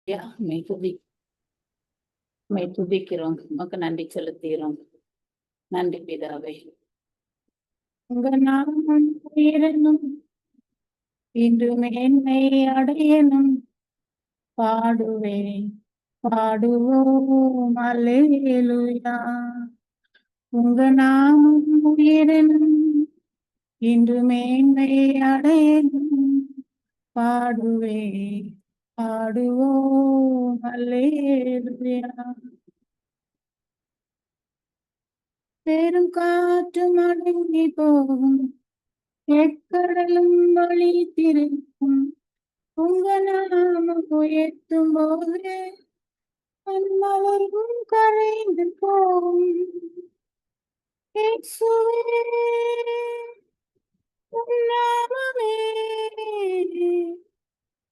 யா மெய் துதிக்கிறோம். உமக்கு நன்றி செலுத்துகிறோம். நன்றி பிதாவே. உங்க நாமம் உயரணும், இன்று மேன்மை அடையணும். பாடுவேன், பாடுவோம் அல்லேலூயா. உங்க நாமம் உயரணும், இன்று மேன்மை அடையணும். பாடுவேன், பாடுவோம் அல்லேலூயா. பெரும் காற்றும் அடங்கி போகும், எக்கடலும் வழி திருக்கும். உங்க நாமம் உயர்த்தும் போது மலரும் கரைந்து போகும். இயேசுவே, உம் நாமமே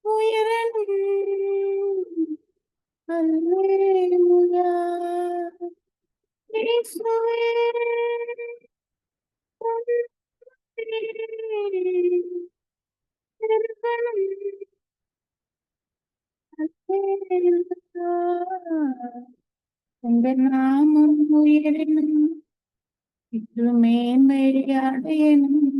உயரணும். அல்லேலூயா. இயேசுவே, உம் இருக்கணும். அல்லேலூயா. உங்க நாமம் உயரணும், இன்று மேன்மை அடையணும்.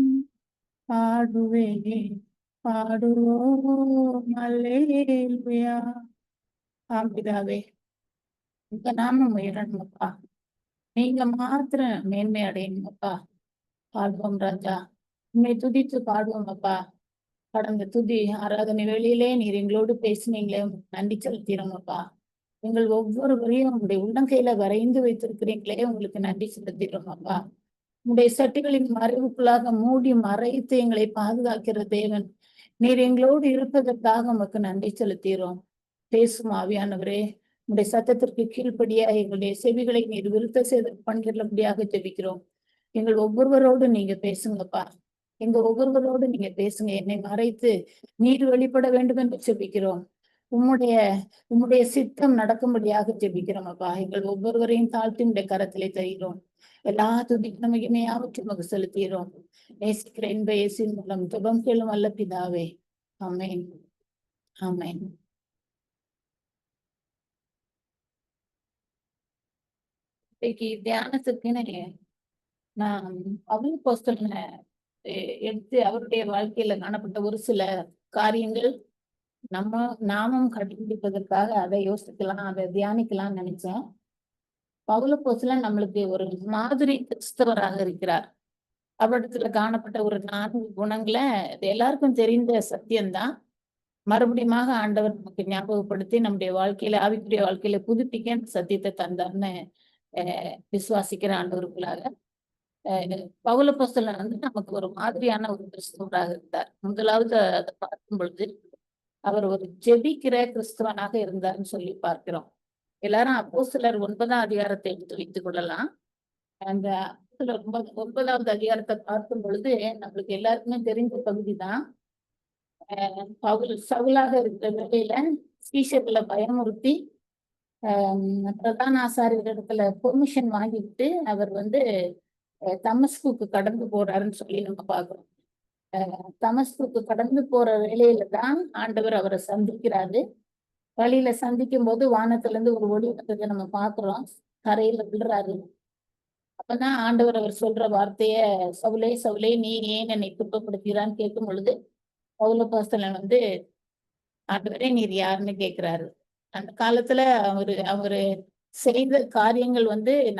பாடுவேன், பாடுவோம் அல்லேலூயா. ஆம் பிதாவே, உங்க நாமம் உயரணுமப்பா. நீங்க மாத்திரம் மேன்மை அடையணுமப்பா. பாடுவோம் ராஜா, உண்மை துதித்து பாடுவோம் அப்பா. கடந்த துதி ஆராதனை வேளையிலே நீர் எங்களோடு பேசினீங்களே, உங்களுக்கு நன்றி செலுத்தினோம் அப்பா. எங்கள் ஒவ்வொருவரையும் உங்களுடைய உள்ளங்கையில வரைந்து வைத்திருக்கிறீங்களே, உங்களுக்கு நன்றி செலுத்தினோம் அப்பா. உங்களுடைய சட்டுகளின் மறைவுக்குள்ளாக மூடி மறைத்து எங்களை பாதுகாக்கிற தேவன் நீர் எங்களோடு இருப்பதற்காக உமக்கு நன்றி செலுத்துகிறோம். பேசும் ஆவியானவரே, உங்களுடைய சத்தத்திற்கு கீழ்ப்படியா எங்களுடைய செவிகளை நீர் விருத்த சேத பண்கிறபடியாக ஜெபிக்கிறோம். எங்கள் ஒவ்வொருவரோடு நீங்க பேசுங்கப்பா. எங்க ஒவ்வொருவரோடு நீங்க பேசுங்க. என்னை மறைத்து நீர் வெளிப்பட வேண்டும் என்று ஜெபிக்கிறோம். உம்முடைய உம்முடைய சித்தம் நடக்கும்படியாக ஜெபிக்கிறோம் அப்பா. எங்கள் ஒவ்வொருவரையும் தாழ்த்தி உடைய கரத்திலே தருகிறோம். எல்லா துதிக்கும் மகிமையாவற்றை உமக்கு செலுத்துகிறோம். நேசிக்கிற இன்ப இயேசுவின் மூலம் ஜெபம் கேளும் அல்ல பிதாவே. ஆமென், ஆமென். இன்னைக்கு தியானத்துக்குன்னு நான் அப்போஸ்தலனை எடுத்து அவருடைய வாழ்க்கையில காணப்பட்ட ஒரு சில காரியங்கள் நாமும் கண்டுபிடிப்பதற்காக அதை யோசிக்கலாம், அதை தியானிக்கலாம்னு நினைச்சேன். பவுலப்போஸ்தலன் நம்மளுக்கு ஒரு மாதிரி கிறிஸ்தவராக இருக்கிறார். அவரிடத்துல காணப்பட்ட ஒரு 4 குணங்களை இது எல்லாருக்கும் தெரிந்த சத்தியம்தான். மறுபடியும் ஆண்டவர் நமக்கு ஞாபகப்படுத்தி நம்முடைய வாழ்க்கையில ஆவிக்குரிய வாழ்க்கையில புதுப்பிக்க அந்த சத்தியத்தை தந்தார்னு விசுவாசிக்கிற ஆண்டவருக்குள்ளாக பவுலப்போஸ்தலன் நமக்கு ஒரு மாதிரியான ஒரு கிறிஸ்தவராக இருந்தார். முதலாவது அதை பார்க்கும் பொழுது அவர் ஒரு ஜெபிக்கிற கிறிஸ்தவனாக இருந்தார்னு சொல்லி பார்க்கிறோம். எல்லாரும் அப்போஸ்தலர் 9ஆம் அதிகாரத்தை எடுத்து வைத்துக் கொள்ளலாம். அந்த 9வது அதிகாரத்தை பார்க்கும் பொழுது நம்மளுக்கு எல்லாருக்குமே தெரிஞ்ச பகுதி தான். பவுல் சவுலாக இருக்கிற வேளையில சீஷர்களை பயமுறுத்தி பிரதான ஆசாரியர் இடத்துல பெர்மிஷன் வாங்கிட்டு அவர் தமஸ்குக்கு கடந்து போறாருன்னு சொல்லி நம்ம பார்க்கிறோம். தமஸ்குக்கு கடந்து போற வேளையில தான் ஆண்டவர் அவரை சந்திக்கிறாரு. வழியில சந்திக்கும் போது வானத்துல இருந்து ஒரு ஒளி வந்ததை நம்ம பார்க்கிறோம். கரையில விழுறாரு. அப்பதான் ஆண்டவர் அவர் சொல்ற வார்த்தைய, சவுலே சவுலே நீ ஏன் என்னை துன்பப்படுத்துகிறான்னு கேட்கும் பொழுது பவுலப்போஸ்தலன் ஆண்டவரே நீர் யாருன்னு கேட்கிறாரு. அந்த காலத்துல அவரு செய்த காரியங்கள்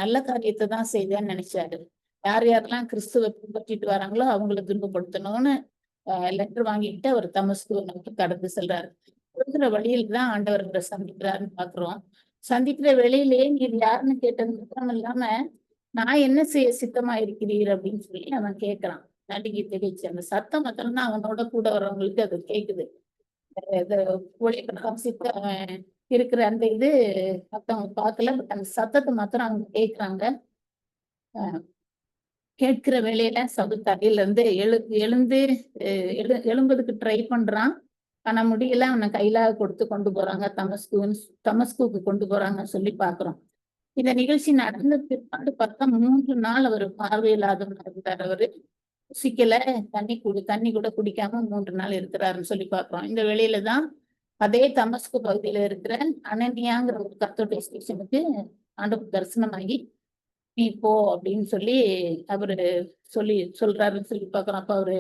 நல்ல காரியத்தை தான் செய்தேன்னு நினைச்சாரு. யார் யாரெல்லாம் கிறிஸ்துவ பின்பற்றிட்டு வராங்களோ அவங்களை துன்பப்படுத்தணும்னு லெட்டர் வாங்கிட்டு அவர் தமஸ்கு நோக்கி கடந்து செல்றாரு. கொடுக்குற வழியில தான் ஆண்டவர் அவரை சந்திக்கிறாருன்னு பாக்குறோம். சந்திக்கிற வேளையிலே நீர் யாருன்னு கேட்டது மட்டும் இல்லாம நான் என்ன செய்ய சித்தமா இருக்கிறீர் அப்படின்னு சொல்லி அவன் கேட்கிறான். நடுங்கி திகைச்சு அந்த சத்தம் மாத்திரம் தான் அவனோட கூட வர்றவங்களுக்கு அது கேக்குது. ஒளி பிரகாசித்து அவன் இருக்கிற அந்த மத்தவங்க பார்க்கல. பட் அந்த சத்தத்தை மாத்திரம் அவங்க கேட்கிறாங்க. கேட்கிற வேலையில சவுல் தரையில இருந்து எழுந்து எழும்புறதுக்கு ட்ரை பண்றான். ஆனா முடியல. அவனை கையில கொடுத்து கொண்டு போறாங்க. தமஸ்குக்கு கொண்டு போறாங்கன்னு சொல்லி பாக்குறோம். இந்த நிகழ்ச்சி நடந்த பிற்பாடு பார்த்தா 3 நாள் அவர் பார்வையில்லாதவனா இருந்தார். அவரு ருசிக்கல, தண்ணி கூட குடிக்காம 3 நாள் இருக்கிறாருன்னு சொல்லி பாக்குறோம். இந்த வேளையில தான் அதே தமஸ்கு பகுதியில இருக்கிற அனனியாங்கிற ஒரு கர்த்தருடைய ஸ்டேஷனுக்கு ஆண்டவர் தரிசனமாகி நீ போ அப்படின்னு சொல்லி அவரு சொல்றாருன்னு சொல்லி பாக்குறோம். அப்ப அவரு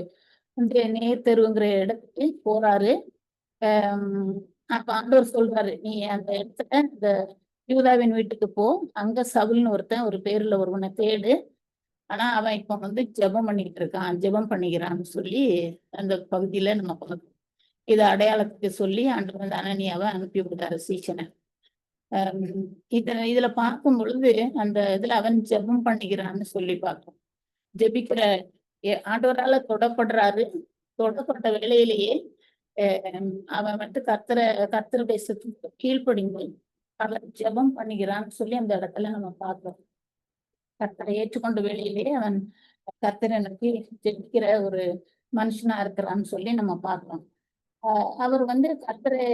வந்து நேர் தெருவுங்கிற இடத்துக்கு போறாரு. அப்ப ஆண்டவர் சொல்றாரு, நீ அந்த இடத்துல இந்த யூதாவின் வீட்டுக்கு போ, அங்க சவுல்னு ஒருத்தன் ஒரு பேருல ஒருவனை தேடு, ஆனா அவன் இப்ப வந்து ஜெபம் பண்ணிட்டு இருக்கான், ஜெபம் பண்ணிக்கிறான்னு சொல்லி அந்த பகுதியில நம்ம பார்க்கணும். இதை அடையாளத்துக்கு சொல்லி ஆண்டவர் வந்து அனனியாவை அனுப்பி விட்டாரு சீசனை. இதுல பார்க்கும் பொழுது அந்த இதுல அவன் ஜெபம் பண்ணிக்கிறான்னு சொல்லி பார்க்கும். ஜெபிக்கிற ஆண்டவரால தொடப்படுறாரு. தொடப்பட்ட வேலையிலேயே அவன் வந்து கர்த்தருடைய சத்தத்துக்கு கீழ்ப்படிந்து அவன் ஜெபம் பண்ணிக்கிறான்னு சொல்லி அந்த இடத்துல நம்ம பார்க்கிறோம். கர்த்தரை ஏற்றுக்கொண்ட வேலையிலேயே அவன் கர்த்தரை நோக்கி ஜெபிக்கிற ஒரு மனுஷனா இருக்கிறான்னு சொல்லி நம்ம பார்க்கிறோம். அவர் வந்து கர்த்தரை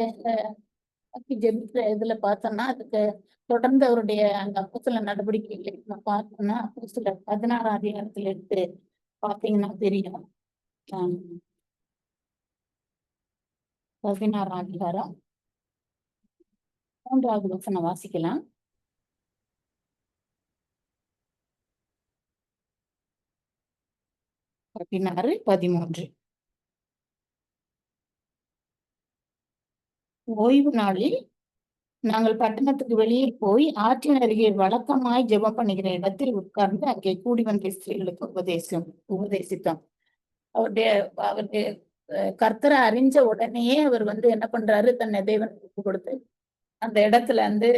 ஜெபிக்கிற இதுல பார்த்தோம்னா அதுக்கு தொடர்ந்து அவருடைய அந்த அப்போஸ்தல நடவடிக்கைகளை நம்ம பார்த்தோம்னா அப்போஸ்தலர் 16 அதிகாரத்துல எடுத்து பார்த்தீங்கன்னா தெரியும். 16 அதிகாரம் 3வது வசனம் வாசிக்கலாம். 16:13. ஓய்வு நாளில் நாங்கள் பட்டணத்துக்கு வெளியே போய் ஆற்றின் அருகே வழக்கமாய் ஜெபம் பண்ணுகிற இடத்தில் உட்கார்ந்து அங்கே கூடி வந்த ஸ்திரீகளுக்கு உபதேசித்தோம். அவருடைய கர்த்தரை அறிஞ்ச உடனேயே அவர் வந்து என்ன பண்றாரு, தன்னை தேவன் கொடுத்து அந்த இடத்துல வந்து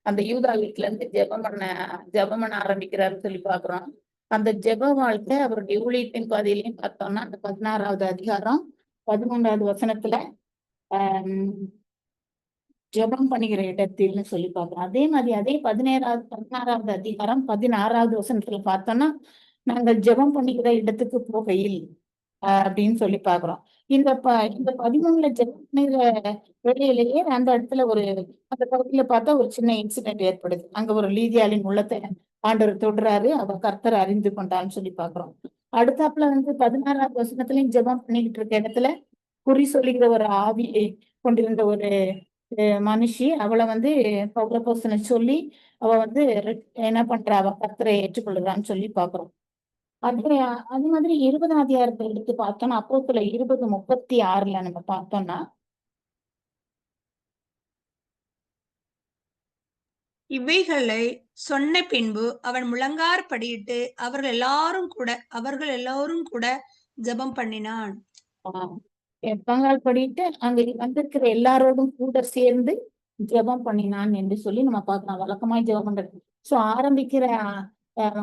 அந்த யூதா வீட்டுல இருந்து ஜெபம் பண்ண ஆரம்பிக்கிறாருன்னு சொல்லி பாக்குறோம். அந்த ஜெப வாழ்க்கை அவருடைய ஊழியத்தின் பாதையிலையும் பார்த்தோம்னா அந்த 16வது அதிகாரம் 13வது வசனத்துல ஜெபம் பண்ணுகிற இடத்தில்னு சொல்லி பார்க்கிறோம். அதே மாதிரி அதே 16வது அதிகாரம் 16வது வசனத்துல பார்த்தோம்னா நாங்கள் ஜெபம் பண்ணிக்கிற இடத்துக்கு போகையில் அப்படின்னு சொல்லி பாக்குறோம். இந்த 13ல ஜெபம் பண்ணுகிற வேலையிலேயே அந்த இடத்துல அந்த பகுதியில பார்த்தா ஒரு சின்ன இன்சிடென்ட் ஏற்படுது. அங்க ஒரு லீதியாளின் உள்ளத்தை ஆண்டவர் தொடுறாரு, அவ கர்த்தரை அறிந்து கொண்டான்னு சொல்லி பாக்குறோம். அடுத்தாப்புல வந்து 16வது வசனத்திலையும் ஜெபம் பண்ணிக்கிட்டு இருக்க இடத்துல குறி சொல்லுகிற ஒரு ஆவியை கொண்டிருந்த ஒரு மனுஷி, அவளை வந்து பௌலப்போஸ்தலனை சொல்லி அவ வந்து என்ன பண்றா, அவ கர்த்தரை ஏற்றுக்கொள்ளுறான்னு சொல்லி பாக்குறோம். அது மாதிரி 20ஆம் அதிகாரத்தை எடுத்து பார்த்தோம்னா அப்போஸ்தலர் 20:36 நம்ம பார்த்தோம்னா இவைகளை சொன்ன பின்பு அவன் முழங்கார் படியிட்டு அவர்கள் எல்லாரும் கூட ஜெபம் பண்ணினான். பங்கால் படிட்டு அங்க வந்திருக்கிற எல்லாரோடும் கூட சேர்ந்து ஜெபம் பண்ணினான் என்று சொல்லி நம்ம பார்க்கலாம். வழக்கமாய் ஜெபம் பண்றது. சோ ஆரம்பிக்கிற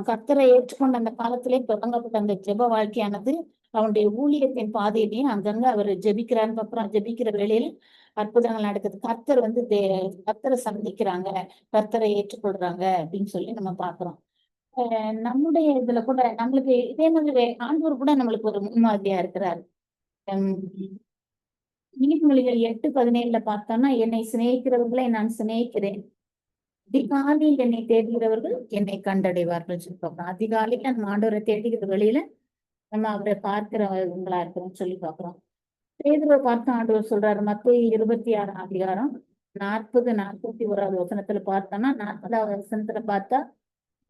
கர்த்தரை ஏற்றுக்கொண்ட அந்த காலத்திலே தொடங்கப்பட்ட அந்த ஜெப வாழ்க்கையானது அவனுடைய ஊழியத்தின் பாதையிலையும் அங்கங்க அவர் ஜெபிக்கிறான்னு அப்புறம் ஜெபிக்கிற வேளையில அற்புதங்கள் நடக்குது. கர்த்தர் வந்து கர்த்தரை சந்திக்கிறாங்க, கர்த்தரை ஏற்றுக்கொள்றாங்க அப்படின்னு சொல்லி நம்ம பாக்குறோம். நம்முடைய இதுல கூட நம்மளுக்கு இதே மாதிரி ஆண்டவர் கூட நம்மளுக்கு ஒரு முன்மாதிரியா இருக்கிறாரு. நீதிமொழிகள் 8:17 பார்த்தோம்னா என்னை சிநேகிக்கிறவர்களை நான் சிநேகிக்கிறேன், அதிகாலையில் என்னை தேடுகிறவர்கள் என்னை கண்டடைவார்கள் சொல்லுவாங்க. அதிகாலையில நம்ம ஆண்டவரை தேடுகிற வழியில நம்ம அவரை பார்க்கிறவங்களா இருக்கிறோம்னு சொல்லி பாக்குறோம். பேதுருவை பார்த்து ஆண்டவர் சொல்றாரு மத்தேயு 26ஆம் அதிகாரம் 40-41வது வசனத்துல பார்த்தோம்னா 40வது வசனத்துல பார்த்தா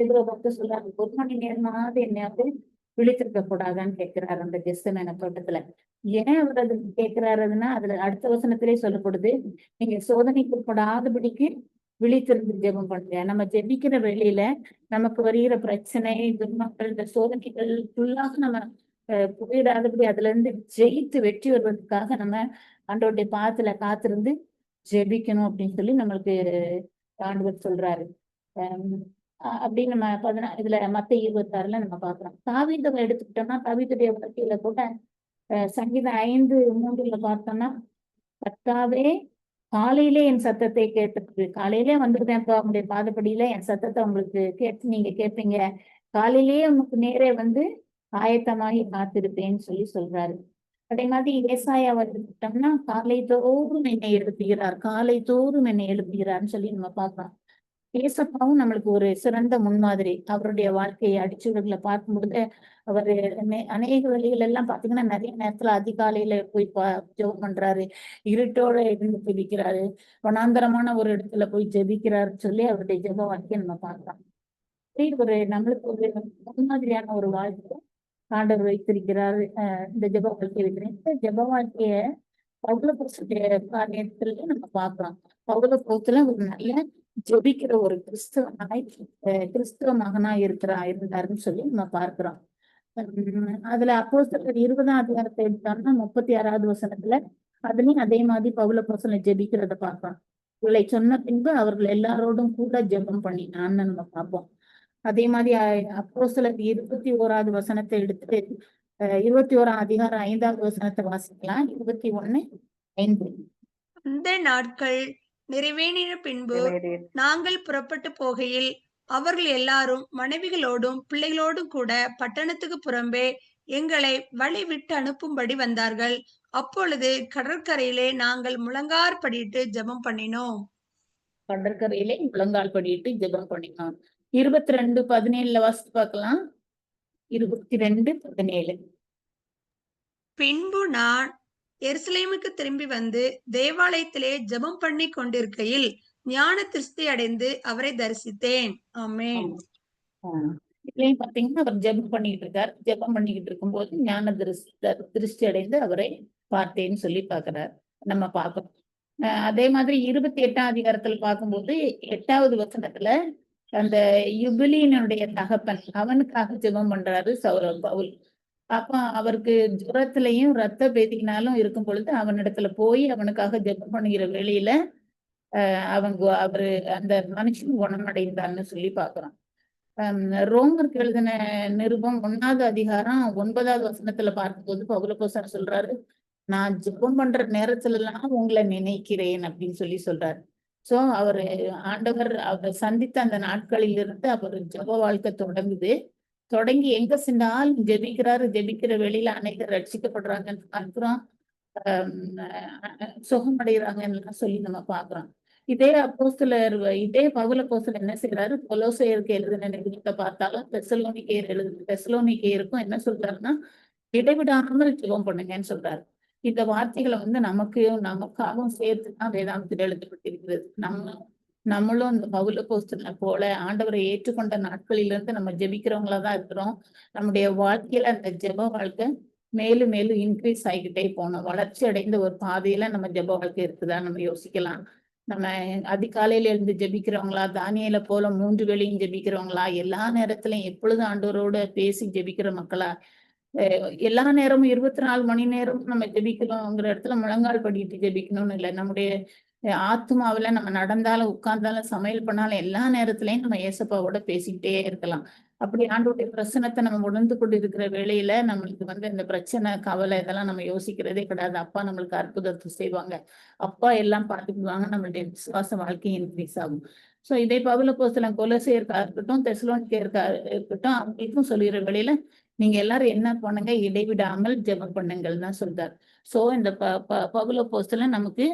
பேதுருவை பார்த்து சொல்றாரு, 1 மணி நேரமாவது என்னையாவது விழித்திருக்க கூடாதான்னு கேட்கிறாரு அந்த கெத்செமனே தோட்டத்துல. ஏன் அவர் அது கேட்கிறாருன்னா அதுல அடுத்த வசனத்திலே சொல்லப்படுது, நீங்க சோதனைக்கு உட்படாதபடிக்கு விழித்திருந்து ஜெபம் பண்ணுங்க. நம்ம ஜெபிக்கிற வேளையில நமக்கு வருகிற பிரச்சனை, துன்பங்கள், இந்த சோதனைகள் ஃபுல்லாக நம்ம போயிடாதபடி அதுல இருந்து ஜெயித்து வெற்றி வருவதற்காக நம்ம ஆண்டவருடைய பாதத்துல காத்திருந்து ஜெபிக்கணும் அப்படின்னு சொல்லி நம்மளுக்கு ஆண்டவர் சொல்றாரு. அப்படி நம்ம இதுல மத்தேயு 26ல நம்ம பாக்குறோம். தாவீதை எடுத்துக்கிட்டோம்னா தாவீதுடைய வாழ்க்கையில கூட சங்கீதம் 5:3 பார்த்தோம்னா கர்த்தாவே காலையிலே என் சத்தத்தை கேட்டு காலையிலே வந்துருக்கேன்ப்பா உங்களுடைய பாதப்படியில என் சத்தத்தை உங்களுக்கு நீங்க கேட்பீங்க, காலையிலேயே உங்களுக்கு நேரே வந்து ஆயத்தமாகி காத்திருப்பேன்னு சொல்லி சொல்றாரு. அதே மாதிரி ஏசாயாவை எடுத்துக்கிட்டோம்னா காலை தோறும் என்னை எழுப்புகிறார்னு சொல்லி நம்ம பார்க்கலாம். ஏசப்பாவும் நம்மளுக்கு ஒரு சிறந்த முன்மாதிரி. அவருடைய வாழ்க்கையை அடிச்சுவடுகளை பார்க்கும் பொழுது அவர் அநேக வழிகள் எல்லாம் பாத்தீங்கன்னா நிறைய நேரத்துல அதிகாலையில போய் ஜெபம் பண்றாரு, இருட்டோட இருந்து ஜெபிக்கிறாரு, வனாந்தரமான ஒரு இடத்துல போய் ஜெபிக்கிறாருன்னு சொல்லி அவருடைய ஜெப வாழ்க்கையை நம்ம பார்க்கலாம். ஒரு நம்மளுக்கு ஒரு முன்மாதிரியான ஒரு வாழ்க்கை ஆண்டவர் வைத்திருக்கிறார். இந்த ஜெப வாழ்க்கை வைக்கிறேன். இந்த ஜெப வாழ்க்கைய பவுலப்போஸ்தலனுடைய காரியத்திலேயே நம்ம பார்க்கலாம். பவுலப்போஸ்தல ஒரு நல்ல ஜெபிக்கிற ஒரு கிறிஸ்துவ மகனா இருந்தாருன்னு சொல்லி நம்ம பார்க்கிறோம். அதுல அப்போஸ்தலர் 20ஆம் அதிகாரத்தை எடுத்தோம்னா 36வது வசனத்துல அதுலயும் அதே மாதிரி பவுலப்போஸ்தலன் ஜெபிக்கிறத பார்க்கிறோம். இவளை சொன்ன பின்பு அவர்கள் எல்லாரோடும் கூட ஜெபம் பண்ணினான்னு நம்ம பார்ப்போம். அதே மாதிரி அப்போஸ்தலர் 21வது வசனத்தை எடுத்து 21ஆம் அதிகாரம் 5வது வசனத்தை வாசிக்கலாம். 21:5. அந்த நாட்கள் நிறைவேறின பின்பு நாங்கள் புறப்பட்டு போகையில் அவர்கள் எல்லாரும் மனைவிகளோடும் பிள்ளைகளோடும் கூட பட்டணத்துக்கு புறம்பே எங்களை வழி விட்டு அனுப்பும்படி வந்தார்கள். அப்பொழுது கடற்கரையிலே நாங்கள் முழங்கார் படியிட்டு ஜெபம் பண்ணினோம். கடற்கரையிலே முழங்கால் படியிட்டு ஜெபம் பண்ணினோம். 22:17 வாசித்து பார்க்கலாம். 22:17. பின்பு நான் எருசலேமுக்கு திரும்பி வந்து தேவாலயத்திலே ஜெபம் பண்ணி கொண்டிருக்கையில் ஞான திருஷ்டி அடைந்து அவரை தரிசித்தேன். ஆமென். இதுலயும் பாத்தீங்கன்னா அவர் ஜெபம் பண்ணிட்டு இருக்கார். ஜெபம் பண்ணிக்கிட்டு இருக்கும்போது ஞான திருஷ்டி அடைந்து அவரை பார்த்தேன்னு சொல்லி பாக்குறார். நம்ம பார்க்கணும். அதே மாதிரி 28ஆம் அதிகாரத்துல பார்க்கும்போது 8வது வசனத்துல அந்த யுபிலியினுடைய தகப்பன் அவனுக்காக ஜெபம் பண்றாரு பவுல். அப்ப அவருக்கு ஜுரத்திலையும் ரத்த பேதியினாலும் இருக்கும் பொழுது அவனிடத்துல போய் அவனுக்காக ஜெபம் பண்ணுகிற வேளையில அவரு அந்த மனுஷன் குணமடைந்தான்னு சொல்லி பாக்குறோம். ரோமருக்கு எழுதின நிருபம் 1வது அதிகாரம் 9வது வசனத்துல பார்க்கும்போது பவுலப்போஸ்தலன் சொல்றாரு, நான் ஜெபம் பண்ற நேரத்துல எல்லாம் உங்களை நினைக்கிறேன் அப்படின்னு சொல்லி சொல்றாரு. சோ ஆண்டவர் அவர் சந்தித்த அந்த நாட்களில் இருந்து அவர் ஜெப வாழ்க்கை தொடங்கி எங்க சென்றாலும் ஜெபிக்கிறாரு. ஜெபிக்கிற வேளையில அனைவரும் ரட்சிக்கப்படுறாங்கன்னு பார்க்கிறோம். சுகமடைகிறாங்கன்னு சொல்லி நம்ம பார்க்கிறோம். இதே பவுலப்போஸ்தலர் என்ன செய்யறாரு, கொலோசையருக்கு எழுதின நிருபத்தை பார்த்தாலும் தெசலோனிக்கேயருக்கும் என்ன சொல்றாருன்னா, இடைவிடாமல் ஜெபம் பண்ணுங்கன்னு சொல்றாரு. இந்த வார்த்தைகளை நமக்காகவும் சேர்த்துதான் வேதாந்தத்தில் எழுதப்பட்டிருக்கிறது. நம்மளும் இந்த பவுலப்போஸ்தலனை போல ஆண்டவரை ஏற்றுக்கொண்ட நாட்களிலிருந்து நம்ம ஜெபிக்கிறவங்களா இருக்கிறோம். நம்முடைய வாழ்க்கையில அந்த ஜெப வாழ்க்கை மேலும் மேலும் இன்க்ரீஸ் ஆகிக்கிட்டே போனோம். வளர்ச்சி அடைந்த ஒரு பாதையில நம்ம ஜெப வாழ்க்கை இருக்குதா நம்ம யோசிக்கலாம். நம்ம அதிகாலையில இருந்து ஜெபிக்கிறவங்களா, தானியேல போல 3 வேளையும் ஜெபிக்கிறவங்களா, எல்லா நேரத்திலையும் எப்பொழுதும் ஆண்டவரோட பேசி ஜெபிக்கிற மக்களா, எல்லா நேரமும் 24 மணி நேரம் நம்ம ஜெபிக்கிறோங்கிற இடத்துல முழங்கால் படிட்டு ஜெபிக்கணும்னு இல்லை. நம்முடைய ஆத்மாவில நம்ம நடந்தாலும் உட்கார்ந்தாலும் சமையல் பண்ணாலும் எல்லா நேரத்திலையும் நம்ம ஏசப்பாவோட பேசிக்கிட்டே இருக்கலாம். அப்படி ஆண்டவருடைய பிரச்சனத்தை நம்ம உணர்ந்து கொண்டு இருக்கிற வேளையில நம்மளுக்கு இந்த பிரச்சனை, கவலை இதெல்லாம் நம்ம யோசிக்கிறதே கிடையாது. அப்பா நம்மளுக்கு அற்புதத்தை செய்வாங்க, அப்பா எல்லாம் பார்த்துக்குவாங்க. நம்மளுடைய விசுவாச வாழ்க்கை இன்க்ரீஸ் ஆகும். சோ இதே பவுலப்போஸ்தலன் கொலோசையருக்கா இருக்கட்டும், தெசலோனிக்கேயருக்கா இருக்கட்டும், அவங்களுக்கும் சொல்லிடுற வேளையில நீங்க எல்லாரும் என்ன பண்ணுங்க, இடைவிடாமல் ஜெபம் பண்ணுங்கள் தான் சொல்றாரு. சோ இந்த பவுலப்போஸ்தலன் நமக்கு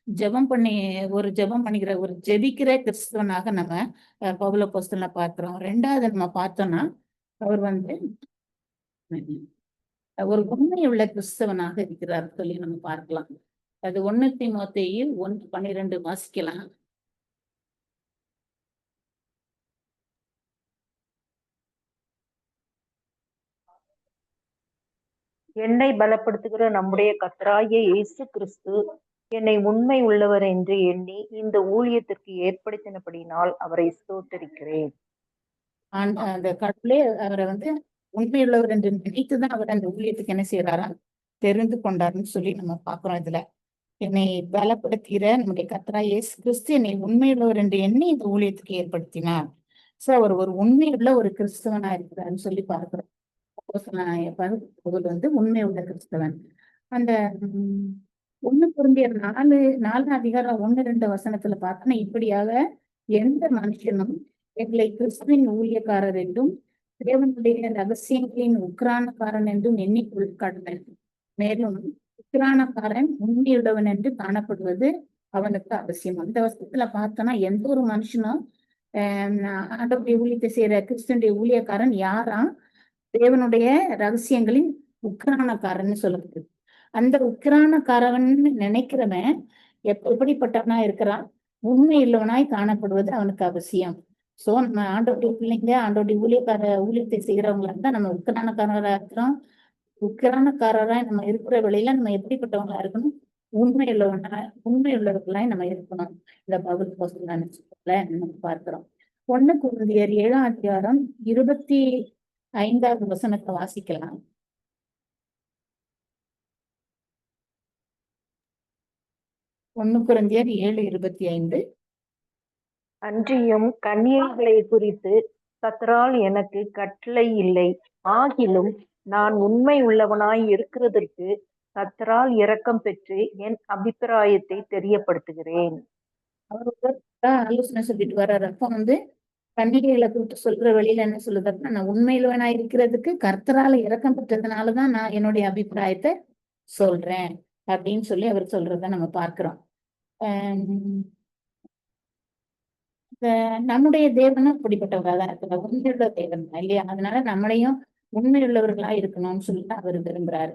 ஜெபம் பண்ணிக்கிற ஒரு ஜெபிக்கிற கிறிஸ்தவனாக நம்ம பவுலப்போஸ்தலனை பார்க்கிறோம். 2வது நம்ம பார்த்தோம்னா அவர் ஒரு உண்மையுள்ள கிறிஸ்தவனாக இருக்கிறார் சொல்லி நம்ம பார்க்கலாம். அது 1 தீமோத்தேயு 1:12 வாசிக்கலாம். என்னை பலப்படுத்துகிற நம்முடைய கர்த்தராகிய இயேசு கிறிஸ்து என்னை உண்மை உள்ளவர் என்று எண்ணி இந்த ஊழியத்திற்கு ஏற்படுத்தினபடினால் அவரை ஸ்தோத்தரிக்கிறேன். அந்த கடவுளே அவரை உண்மையுள்ளவர் என்று நினைத்துதான் அவர் அந்த ஊழியத்துக்கு என்ன செய்யறாரா தெரிந்து கொண்டாருன்னு சொல்லி நம்ம பார்க்கிறோம். இதுல என்னை பலப்படுத்துகிற நம்முடைய கர்த்தராகிய இயேசு கிறிஸ்து என்னை உண்மையுள்ளவர் என்று எண்ணி இந்த ஊழியத்துக்கு ஏற்படுத்தினார். சோ அவர் ஒரு உண்மையுள்ள ஒரு கிறிஸ்தவனா இருக்கிறாருன்னு சொல்லி பார்க்கிறோம். உண்மை உள்ள கிறிஸ்தவன். அந்த 1 கொரிந்தியர் 4 அதிகாரம் 1-2 வசனத்துல பார்த்தோன்னா, இப்படியாக எந்த மனுஷனும் எங்களை கிறிஸ்துவின் ஊழியக்காரர் என்றும் தேவனுடைய ரகசியங்களின் உக்ரானக்காரன் என்றும் எண்ணிக்கொள்ள, மேலும் உக்ரானக்காரன் உண்மையுள்ளவன் என்று காணப்படுவது அவனுக்கு அவசியம். அந்த வசனத்துல பார்த்தோன்னா, எந்த ஒரு மனுஷனும் ஆண்டவருடைய ஊழியத்தை செய்யற கிறிஸ்தனுடைய ஊழியக்காரன் யாரா? தேவனுடைய ரகசியங்களின் உக்கிரானக்காரன்னு சொல்லப்படுது. அந்த உக்கிரானக்காரன் நினைக்கிறவன் எப்படிப்பட்டவனா இருக்கிறான்? உண்மை இல்லவனாய் காணப்படுவது அவனுக்கு அவசியம். சோ நம்ம ஆண்டோடைய பிள்ளைங்க, ஆண்டோடைய ஊழியத்தை செய்யறவங்களா இருந்தா நம்ம உக்கிரானக்காரரா இருக்கிறோம். உக்கிரானக்காரரா நம்ம இருக்கிற வேளையில நம்ம எப்படிப்பட்டவங்களா இருக்கணும்? உண்மை உள்ளவர்களாய் நம்ம இருக்கணும். இந்த பவுல் அப்போஸ்தலன் நம்ம பார்க்கிறோம். 1 கொரிந்தியர் 7ஆம் அதிகாரம் 25வது வசனத்தை வாசிக்கலாம். 1 கொரிந்தியர் 7:25. அன்றியும் கன்னிகைகளை குறித்து கர்த்தரால் எனக்கு கட்டளை இல்லை. ஆகிலும் நான் உண்மை உள்ளவனாய் இருக்கிறதற்கு கர்த்தரால் இரக்கம் பெற்று என் அபிப்பிராயத்தை தெரியப்படுத்துகிறேன். அவர் ஆலோசனை சொல்லிட்டு வர்றாரு. அப்ப கன்னிகைகளை கூப்பிட்டு சொல்ற வழியில என்ன சொல்லுதுன்னா, நான் உண்மையிலவனா இருக்கிறதுக்கு கர்த்தரால இரக்கம் பெற்றதுனாலதான் நான் என்னுடைய அபிப்பிராயத்தை சொல்றேன் அப்படின்னு சொல்லி அவர் சொல்றத நம்ம பார்க்கிறோம். நம்முடைய தேவனும் அப்படிப்பட்டவர்களா தான் இருக்கிறார். உண்மையுள்ள தேவன் தான் இல்லையா? அதனால நம்மளையும் உண்மையுள்ளவர்களா இருக்கணும்னு சொல்லிட்டு அவர் விரும்புறாரு.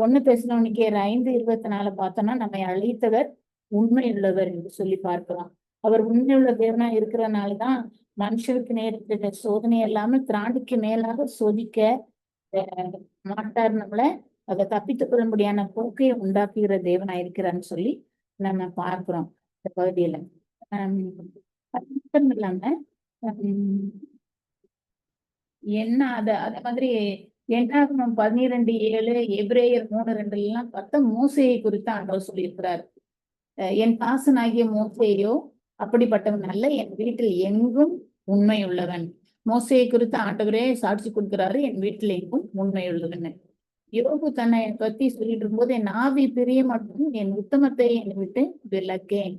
1 தெசலோனிக்கேயர் 5:24 பார்த்தோம்னா, நம்மை அழைத்தவர் உண்மையுள்ளவர் என்று சொல்லி பார்க்கிறோம். அவர் உண்மையுள்ள தேவனா இருக்கிறதுனாலதான் மனுஷருக்கு நேரிட்ட சோதனை இல்லாமல் திராணிக்கு மேலாக சோதிக்க மாட்டார். நம்மள அதை தப்பித்துக் கொள்ளும்படியான போக்கையை உண்டாக்குகிற தேவனா இருக்கிறான்னு சொல்லி நம்ம பார்க்கிறோம் இந்த பகுதியில. அது மட்டும் இல்லாம என்ன அதே மாதிரி 12:7 எபிரேயர் 3:2 எல்லாம் பார்த்தா மோசேயை குறித்து ஆண்டவர் சொல்லியிருக்கிறார். என் தாசனாகிய மோசேயோ அப்படிப்பட்டவன் அல்ல, என் வீட்டில் எங்கும் உண்மை உள்ளவன். மோசையை குறித்து ஆண்டவரே சாட்சி கொடுக்கிறாரு, என் வீட்டில் எங்கும் உண்மை உள்ளவன். யோபு தன்னை பத்தி சொல்லிட்டு இருக்கும்போது, என் ஆவி பிரிய மட்டும் என் உத்தமத்தை என்னை விட்டு விலக்கேன்,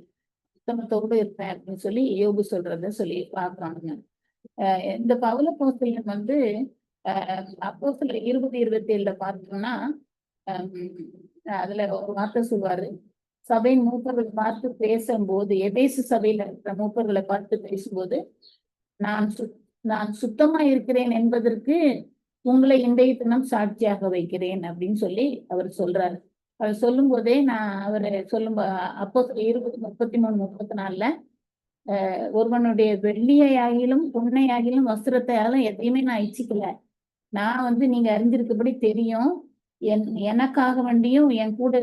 உத்தமத்தோடு இருப்பேன் அப்படின்னு சொல்லி யோபு சொல்றத சொல்லி பார்க்கறாங்க. இந்த பவுல் அப்போஸ்தலன் அப்போஸ்தலர் 20:27 பார்த்தோம்னா, அதுல ஒரு வார்த்தை சொல்வாரு. சபையின் மூப்பர்கள் பார்த்து பேசும்போது, எபேசு சபையில இருக்கிற மூப்பர்களை பார்த்து பேசும்போது, நான் சுத்தமா இருக்கிறேன் என்பதற்கு உங்களை இன்றைய தினம் சாட்சியாக வைக்கிறேன் அப்படின்னு சொல்லி அவர் சொல்றாரு. அவர் சொல்லும் போதே அவரை அப்போஸ்தலர் 20:33-34 ஒருவனுடைய வெள்ளியாகிலும் பொன்னையாகிலும் வஸ்திரத்தையாலும் எதையுமே நான் இச்சிக்கல. நான் நீங்க அறிஞ்சிருக்கபடி தெரியும், எனக்காக வேண்டியும் என் கூட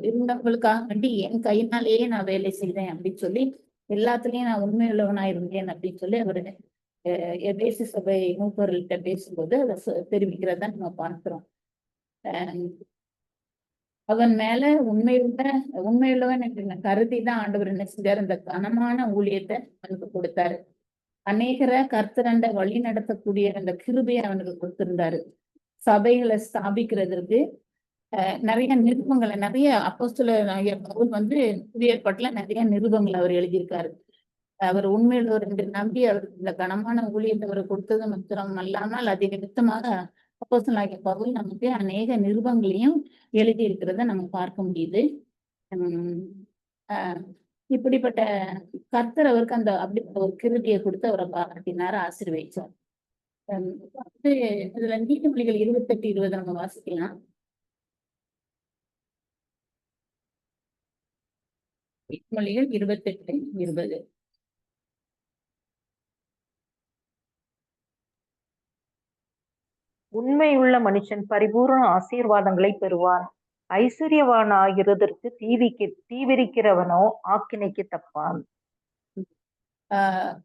இருந்தவங்களுக்காக வேண்டி என் கையினாலேயே நான் வேலை செய்தேன் அப்படின்னு சொல்லி எல்லாத்துலயும் நான் உண்மையுள்ளவனா இருந்தேன் அப்படின்னு சொல்லி அவரு எபேசு சபை மூப்பர்கள்ட்ட பேசும்போது அதை தெரிவிக்கிறத நம்ம பார்க்கிறோம். அவன் மேல உண்மையுள்ளவன் என்று கருதிதான் ஆண்டவர் என்ன செஞ்சார்? இந்த கனமான ஊழியத்தை அவனுக்கு கொடுத்தாரு. அநேகரை கர்த்தரண்ட வழி நடத்தக்கூடிய அந்த கிருபையை அவனுக்கு கொடுத்திருந்தாரு. சபைகளை ஸ்தாபிக்கிறதுக்கு நிறைய நிருபங்களை, நிறைய அப்போஸ்தலர் பவுல் புதிய ஏற்பாட்டுல நிறைய நிருபங்களை அவர் எழுதியிருக்காரு. அவர் உண்மையுள்ளவர் என்று நம்பி அவருக்கு இந்த கனமான ஊழியத்தை அவர் கொடுத்தது மாத்திரம் அல்லாமல் அது நிமித்தமாக அப்போஸ்தலனாகிய பவுல் நமக்கு அநேக நிருபங்களையும் எழுதி இருக்கிறத நம்ம பார்க்க முடியுது. இப்படிப்பட்ட கர்த்தர் அவருக்கு அப்படிப்பட்ட ஒரு கிருபையை கொடுத்து அவரை பாராட்டினார், ஆசீர்வதிச்சார். இதுல நீதிமொழிகள் 28:20 நம்ம வாசிக்கலாம். நீதிமொழிகள் 28:20. உண்மையுள்ள மனுஷன் பரிபூர்ண ஆசீர்வாதங்களை பெறுவான். ஐஸ்வர்யவான் ஆகிறதற்கு தீவிரிக்கிறவனோ ஆக்கினைக்கு தப்பான்.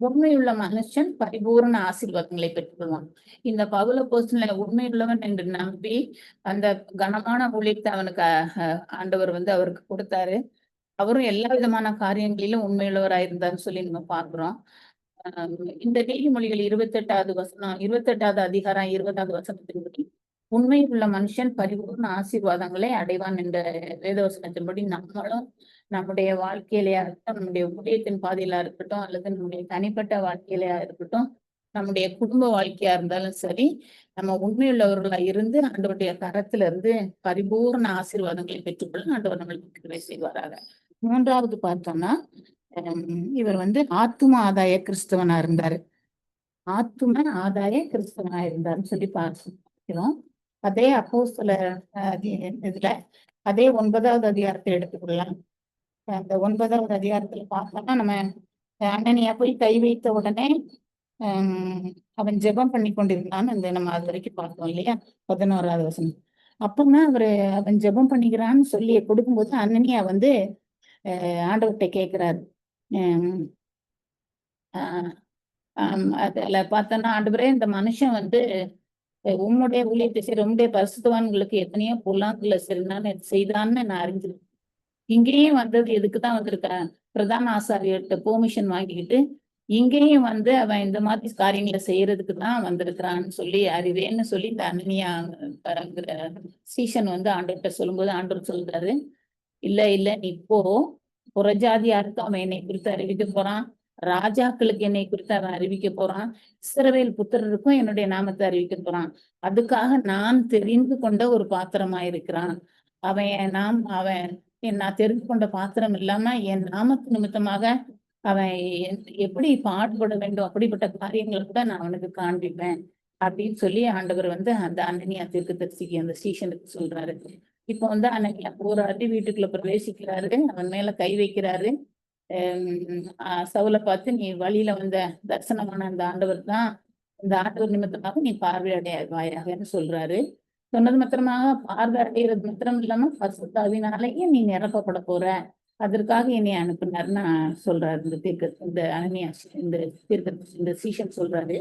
உண்மையுள்ள மனுஷன் பரிபூர்ண ஆசீர்வாதங்களை பெற்றுக்கொள்வான். இந்த பவுல் அப்போஸ்தலன் உண்மையுள்ளவன் என்று நம்பி அந்த கனமான ஊழியத்தை அவனுக்கு ஆண்டவர் அவருக்கு கொடுத்தாரு. அவரும் எல்லா விதமான காரியங்களிலும் உண்மையுள்ளவராயிருந்தான்னு சொல்லி நம்ம பார்க்கிறோம். இந்த நீதிமொழிகள் 28வது அதிகாரம் 20வது வசனத்தின்படி உண்மையுள்ள மனுஷன் பரிபூர்ண ஆசீர்வாதங்களை அடைவான் என்ற வேதவசனத்தின்படி நம்மளும் நம்முடைய வாழ்க்கையிலயா இருக்கட்டும், நம்முடைய ஊழியத்தின் பாதையிலா இருக்கட்டும், அல்லது நம்முடைய தனிப்பட்ட வாழ்க்கையிலயா இருக்கட்டும், நம்முடைய குடும்ப வாழ்க்கையா இருந்தாலும் சரி, நம்ம உண்மையுள்ளவர்களா இருந்து ஆண்டவருடைய கரத்துல இருந்து பரிபூர்ண ஆசீர்வாதங்களை பெற்றுக்கொள்ள ஆண்டவர் நம்மளுக்கு கிருபை செய்வாராக. 3வது பார்த்தோம்னா, இவர் வந்து ஆத்தும ஆதாய கிறிஸ்தவனா இருந்தாரு. ஆத்தும ஆதாய கிறிஸ்தவனா இருந்தாருன்னு சொல்லி பார்க்கிறோம். அதே அப்போஸ்தலர் இதுல அதே 9வது அதிகாரத்தை எடுத்துக்கொள்ளலாம். அந்த 9வது அதிகாரத்துல பார்த்தோம்னா நம்ம அனனியா போய் கை வைத்த உடனே அவன் ஜெபம் பண்ணி கொண்டிருந்தான்னு நம்ம அது வரைக்கும் பார்த்தோம் இல்லையா? 11வது வசனம். அப்பதான் அவன் ஜெபம் பண்ணிக்கிறான்னு சொல்லி கொடுக்கும்போது அனனியா வந்து ஆண்டவர்கிட்ட கேட்கிறாரு. அதுல பார்த்தோன்னா, ஆண்டவரே இந்த மனுஷன் வந்து உம்முடைய ஊழியத்தை செய்யற உம்முடைய பரிசுத்தவான்களுக்கு எத்தனையோ பொல்லாங்குல செய்தான்னு நான் அறிஞ்சிருக்கேன். இங்கேயும் வந்தது எதுக்குதான் வந்திருக்கான்? பிரதான ஆசாரியர்கிட்ட பெர்மிஷன் வாங்கிக்கிட்டு இங்கேயும் வந்து அவன் இந்த மாதிரி காரியங்களை செய்யறதுக்கு தான் வந்திருக்கிறான்னு சொல்லி அறிவேன்னு சொல்லி இந்த அனனியா சீசன் வந்து ஆண்டவர்கிட்ட சொல்லும்போது ஆண்டவர் சொல்றாரு, இல்ல நீ இப்போ புறஜாதியாருக்கு அவன் என்னை குறித்து அறிவிக்க போறான், ராஜாக்களுக்கு என்னை குறித்து அவன் அறிவிக்க போறான், இஸ்ரவேல் புத்திரருக்கும் என்னுடைய நாமத்தை அறிவிக்க போறான். அதுக்காக நான் தெரிந்து கொண்ட ஒரு பாத்திரமா இருக்கிறான். அவன் நான் தெரிந்து கொண்ட பாத்திரம் இல்லாம என் நாமத்து நிமித்தமாக அவன் எப்படி பாடுபட வேண்டும் அப்படிப்பட்ட காரியங்களை கூட நான் அவனுக்கு காண்பிப்பேன் அப்படின்னு சொல்லி ஆண்டவர் வந்து அந்த அனனியா தீர்க்கதரிசிக்கு அந்த ஸ்டேஷனுக்கு சொல்றாரு. இப்போ வந்து அனனியா போறாரு, வீட்டுக்குள்ள பிரவேசிக்கிறாரு, அவன் மேல கை வைக்கிறாரு. சவுலை பார்த்து, நீ வழியில வந்த தரிசனமான அந்த ஆண்டவர் தான், இந்த ஆண்டவர் நிமித்தமாக நீ பார்வையடைவாயாகன்னு சொல்றாரு. சொன்னது மாத்திரமாக பார்வை அடைகிறது மாத்திரம் இல்லாம பரிசுத்தாவினாலேயே நீ நிரப்பப்பட போற, அதற்காக என்னை அனுப்புனாருன்னு சொல்றாரு. இந்த அனனியா இந்த சீஷன் சொல்றாரு.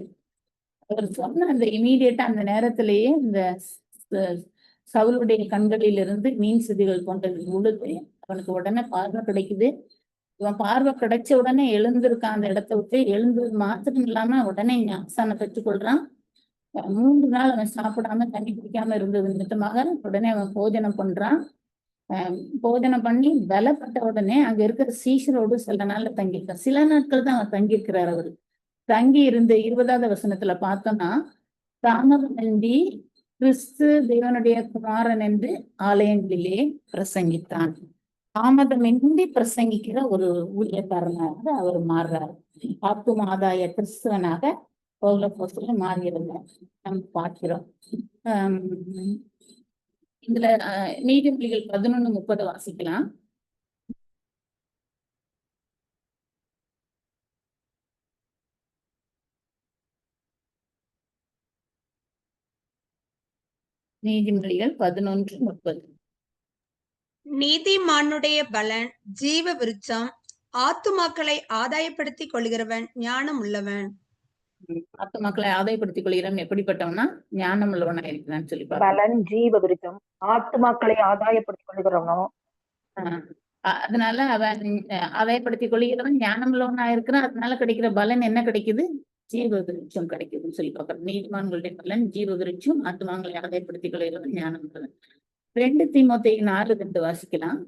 அவர் சொன்ன அந்த இமீடியட்டா அந்த நேரத்திலேயே இந்த சவுளுடைய கண்களிலிருந்து மீன் சிதிகள் கொண்டது உழுது அவனுக்கு உடனே பார்வை கிடைக்குது. இவன் பார்வை கிடைச்ச உடனே எழுந்திருக்கான், அந்த இடத்த விட்டு எழுந்தது மாத்திரம் இல்லாம உடனே ஞானஸ்தானம் பெற்றுக்கொள்றான். 3 நாள் அவன் சாப்பிடாம தண்ணி குடிக்காம இருந்தது நிமித்தமாக உடனே அவன் போஜனம் பண்றான். போஜனம் பண்ணி பலப்பட்ட உடனே அங்க இருக்கிற சீஷரோடு சில நாள்ல தங்கியிருக்கான். சில நாட்கள் தான் அவன் தங்கியிருக்கிறார். அவரு தங்கி இருந்த 20வது வசனத்துல பார்த்தோம்னா, தாமதமின்றி கிறிஸ்து தேவனுடைய குமாரன் என்று ஆலயங்களிலே பிரசங்கித்தான். தாமதமின்றி பிரசங்கிக்கிற ஒரு ஊழியக்காரனாக அவர் மாறுறாரு. ஆத்தும ஆதாய கிறிஸ்துவனாக பவுலப்போஸ்தலர் மாறியிருந்த நம்ம பார்க்கிறோம். இதுல நீதிமொழிகள் 11:30 வாசிக்கலாம். நீதிமொழிகள் 11:30. நீதிமானுடைய பலன் ஜீவ விருட்சம், ஆத்துமாக்களை ஆதாயப்படுத்திக் கொள்கிறவன் ஞானம் உள்ளவன். ஆத்துமாக்களை ஆதாயப்படுத்திக் கொள்கிறவன் எப்படிப்பட்டவனா? ஞானம் உள்ளவனா இருக்கிறான்னு சொல்லி பலன் ஜீவ விருட்சம், ஆத்துமாக்களை ஆதாயப்படுத்திக் கொள்கிறவனோ. அதனால அவன் ஆதாயப்படுத்திக் கொள்கிறவன் ஞானம் உள்ளவனா இருக்கிறான். அதனால கிடைக்கிற பலன் என்ன கிடைக்குது? ஜீவ விருட்சம் கிடைக்குதுன்னு சொல்லி பார்க்கிறோம். நீதிமான்களுடைய பலன் ஜீவ விருட்சம், ஆத்துமாக்களை ஆதாயப்படுத்திக் கொள்கிறவன் ஞானம் உள்ளவன். 2 தீமோத்தேயு 4:2 வாசிக்கலாம்.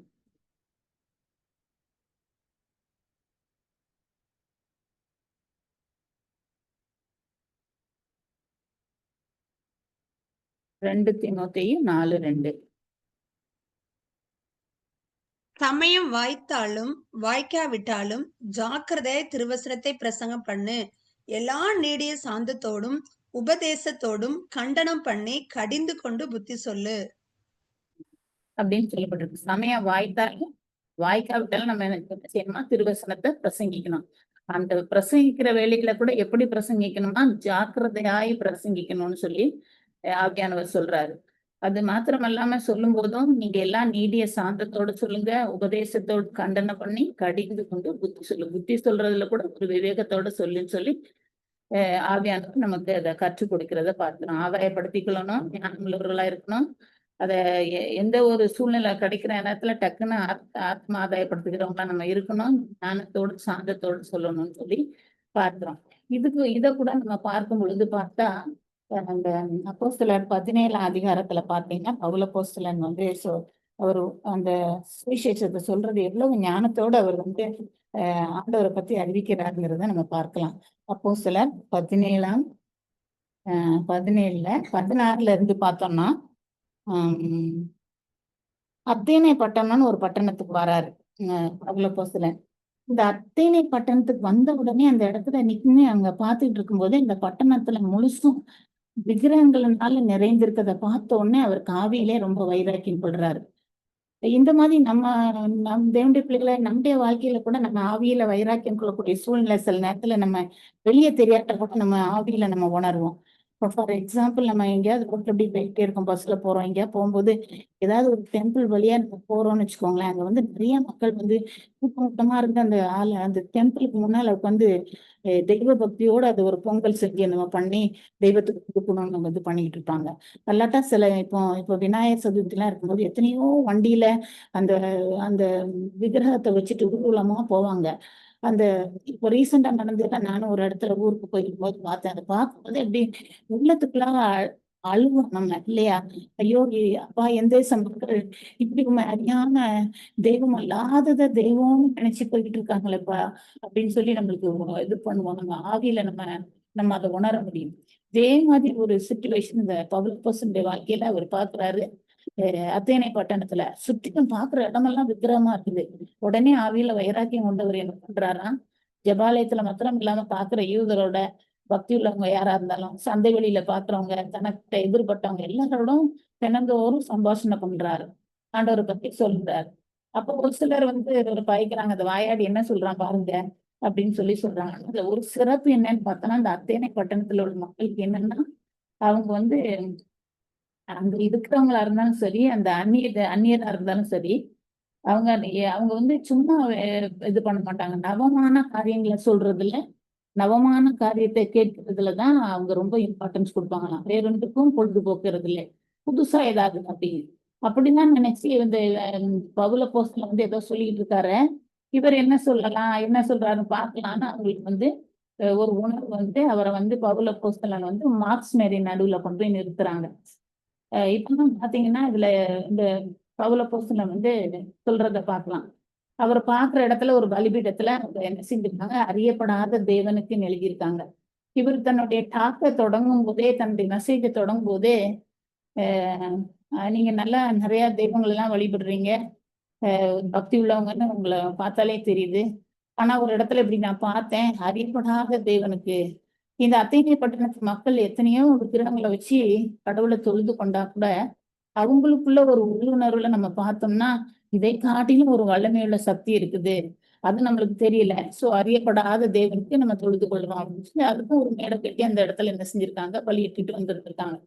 தீமோத்தேயு 4:2. சமயம் வாய்த்தாலும் வாய்க்காவிட்டாலும் ஜாக்கிரதையாய் திருவசனத்தை பிரசங்கம் பண்ணு, எல்லா நீடிய சாந்தத்தோடும் உபதேசத்தோடும் கண்டனம் பண்ணி கடிந்து கொண்டு புத்தி சொல்லு அப்படின்னு சொல்லப்பட்டிருக்கு. சமயம் வாய்த்தாலும் வாய்க்காவிட்டாலும் நம்ம என்ன செய்யணுமா? திருவசனத்தை பிரசங்கிக்கணும். அந்த பிரசங்கிக்கிற வேலைகளை கூட எப்படி பிரசங்கிக்கணும்னா ஜாக்கிரதையாய் பிரசங்கிக்கணும்னு சொல்லி ஆவியானவர் சொல்றாரு. அது மாத்திரம் இல்லாம சொல்லும் போதும் நீங்க எல்லாம் நீடிய சாந்தத்தோடு சொல்லுங்க, உபதேசத்தோடு கண்டனம் பண்ணி கடிந்து கொண்டு புத்தி சொல்லு. புத்தி சொல்றதுல கூட ஒரு விவேகத்தோட சொல்லுன்னு சொல்லி ஆவியானவர் நமக்கு அதை கற்றுக் கொடுக்கிறத பார்க்கிறோம். ஆதாயப்படுத்திக்கொள்ளணும், ஞானமுள்ளவர்களா இருக்கணும். அத எந்த ஒரு சூழ்நிலை கிடைக்கிற நேரத்துல டக்குன்னு ஆத்மா ஆதாயப்படுத்துகிறவங்களா நம்ம இருக்கணும். ஞானத்தோடு சாந்தத்தோடு சொல்லணும்னு சொல்லி பார்க்கிறோம். இதை கூட நம்ம பார்க்கும் பொழுது பார்த்தா அந்த அப்போஸ்தலர் 17ஆம் அதிகாரத்துல பார்த்தீங்கன்னா பவுலப்போஸ்தலன் வந்து அவர் அந்த சுவிசேஷத்தை சொல்றது எவ்வளவு ஞானத்தோடு அவர் வந்து ஆண்டவரை பத்தி அறிவிக்கிறாருங்கிறத நம்ம பார்க்கலாம். அப்போஸ்தலர் 16ல இருந்து பார்த்தோம்னா அத்தேனே பட்டணம்னு ஒரு பட்டணத்துக்கு வராரு பவுலப்போஸ்தலன். இந்த அத்தேனை பட்டணத்துக்கு வந்த உடனே அந்த இடத்துல நின்னு அங்க பாத்துட்டு இருக்கும்போது இந்த பட்டணத்துல முழுசும் விக்கிரகங்கள்னால நிறைந்திருக்கிறத பார்த்த உடனே அவர் ஆவியிலே ரொம்ப வைராக்கியம் கொள்றாரு. இந்த மாதிரி தேவனுடைய பிள்ளைகளை நம்முடைய வாழ்க்கையில கூட நம்ம ஆவியில வைராக்கியம் கொள்ளக்கூடிய சூழ்நிலை சில நேரத்துல நம்ம வெளியே தெரியாட்ட கூட நம்ம ஆவியில நம்ம உணர்வோம். இப்போ ஃபார் எக்ஸாம்பிள் நம்ம எங்கேயாவது ரோட்ல அப்படி போயிட்டே இருக்கோம், பஸ்ல போறோம், எங்கேயாவது போகும்போது ஏதாவது ஒரு டெம்பிள் வழியா நம்ம போறோம்னு வச்சுக்கோங்களேன், அங்க வந்து நிறைய மக்கள் வந்து கூட்டம் கூட்டமா இருந்து அந்த டெம்பிளுக்கு முன்னால உட்காந்து தெய்வ பக்தியோட அது ஒரு பொங்கல் செஞ்சு நம்ம பண்ணி தெய்வத்துக்கு கொடுக்கணும்னு நம்ம இது பண்ணிட்டு இருப்பாங்க. அல்லாட்டா சில இப்போ விநாயகர் சதுர்த்தி எல்லாம் இருக்கும்போது எத்தனையோ வண்டியில அந்த அந்த விக்கிரகத்தை வச்சுட்டு ஊர்வலமா போவாங்க. அந்த இப்போ ரீசெண்டா நடந்ததுல நானும் ஒரு இடத்துல ஊருக்கு போயிருக்கும்போது பார்த்தேன். அதை பார்க்கும்போது எப்படி உள்ளத்துக்குள்ளாக அழுவோம் நம்ம இல்லையா? ஐயோ அப்பா எந்த தேச மக்கள் இப்படி அறியாம தெய்வம் அல்லாதத தெய்வம்னு நினைச்சு போய்கிட்டு இருக்காங்களேப்பா அப்படின்னு சொல்லி நம்மளுக்கு இது பண்ணுவோம். நம்ம ஆவியில நம்ம அதை உணர முடியும். இதே மாதிரி ஒரு சிச்சுவேஷன் இந்த பவுல் பர்சனுடைய வாழ்க்கையில அவர் பாக்குறாரு. அத்தேனை பட்டணத்துல சுற்றிலும் பாக்குற இடமெல்லாம் விக்கிரகமா இருக்குது. உடனே ஆவியில வைராக்கியம் கொண்டவர் என்ன பண்றாராம், ஜெபாலயத்துல மாத்திரம் இல்லாம பாக்குற யூதரோட பக்தி உள்ளவங்க யாரா இருந்தாலும், சந்தை வெளியில பாக்குறவங்க, தனக்கிட்ட எதிர்பட்டவங்க எல்லாரோடும் தினந்தோறும் சம்பாஷணை பண்றாரு, ஆண்டவரை பத்தி சொல்றாரு. அப்போ ஒரு சிலர் வந்து ஒரு பாய்க்கிறாங்க, அந்த வாயாடி என்ன சொல்றான் பாருங்க அப்படின்னு சொல்றாங்க. அதுல ஒரு சிறப்பு என்னன்னு பார்த்தோம்னா, இந்த அத்தேனை பட்டணத்துல உள்ள மக்களுக்கு என்னன்னா, அவங்க வந்து அங்க இருக்கிறவங்களா இருந்தாலும் சரி, அந்த அந்நியரா இருந்தாலும் சரி, அவங்க வந்து சும்மா இது பண்ண மாட்டாங்க. நவமான காரியங்களை சொல்றதுல, நவமான காரியத்தை கேட்கறதுலதான் அவங்க ரொம்ப இம்பார்ட்டன்ஸ் கொடுப்பாங்களாம். வேறொன்றுக்கும் பொழுதுபோக்குறது இல்லை. புதுசா ஏதாவது அப்படின்னு அப்படிதான் நினைச்சு இந்த பவுல போஸ்ட்ல வந்து ஏதோ சொல்லிட்டு இருக்காரு. இவர் என்ன சொல்லலாம், என்ன சொல்றாருன்னு பார்க்கலாம்னு அவங்களுக்கு வந்து ஒரு உணர்வு வந்து அவரை வந்து பவுல போஸ்தலன் வந்து மார்க்ஸ் மேரி நடுவுல கொண்டு போய் நிறுத்துறாங்க. இப்பதான் பாத்தீங்கன்னா இதுல இந்த பவுல போஸ்தலன் வந்து சொல்றத பார்க்கலாம். அவர் பார்க்குற இடத்துல ஒரு பலிபீடத்துல அவங்க என்ன செஞ்சிருக்காங்க, அறியப்படாத தேவனுக்குன்னு எழுதியிருக்காங்க. இவர் தன்னுடைய டாக்கை தொடங்கும் போதே, தன்னுடைய மெசேஜை தொடங்கும் போதே, நீங்க நல்லா நிறைய தெய்வங்கள் எல்லாம் வழிபடுறீங்க, பக்தி உள்ளவங்கன்னு உங்களை பார்த்தாலே தெரியுது. ஆனா ஒரு இடத்துல இப்படி நான் பார்த்தேன், அறியப்படாத தேவனுக்கு. இந்த அத்தேனை பட்டணத்து மக்கள் எத்தனையோ விக்கிரகங்களை வச்சு கடவுளை தொழுது கொண்டா கூட அவங்களுக்குள்ள ஒரு உள்ளுணர்வுல நம்ம பார்த்தோம்னா இதை காட்டிலும் ஒரு வல்லமையுள்ள சக்தி இருக்குது, அது நம்மளுக்கு தெரியல. சோ அறியப்படாத தேவனுக்கு நம்ம தொழுது கொள்றோம் அப்படின்னு சொல்லி அதுக்கும் ஒரு மேடை கட்டி அந்த இடத்துல என்ன செஞ்சிருக்காங்க, பலியிட்டு வந்துருக்காங்க.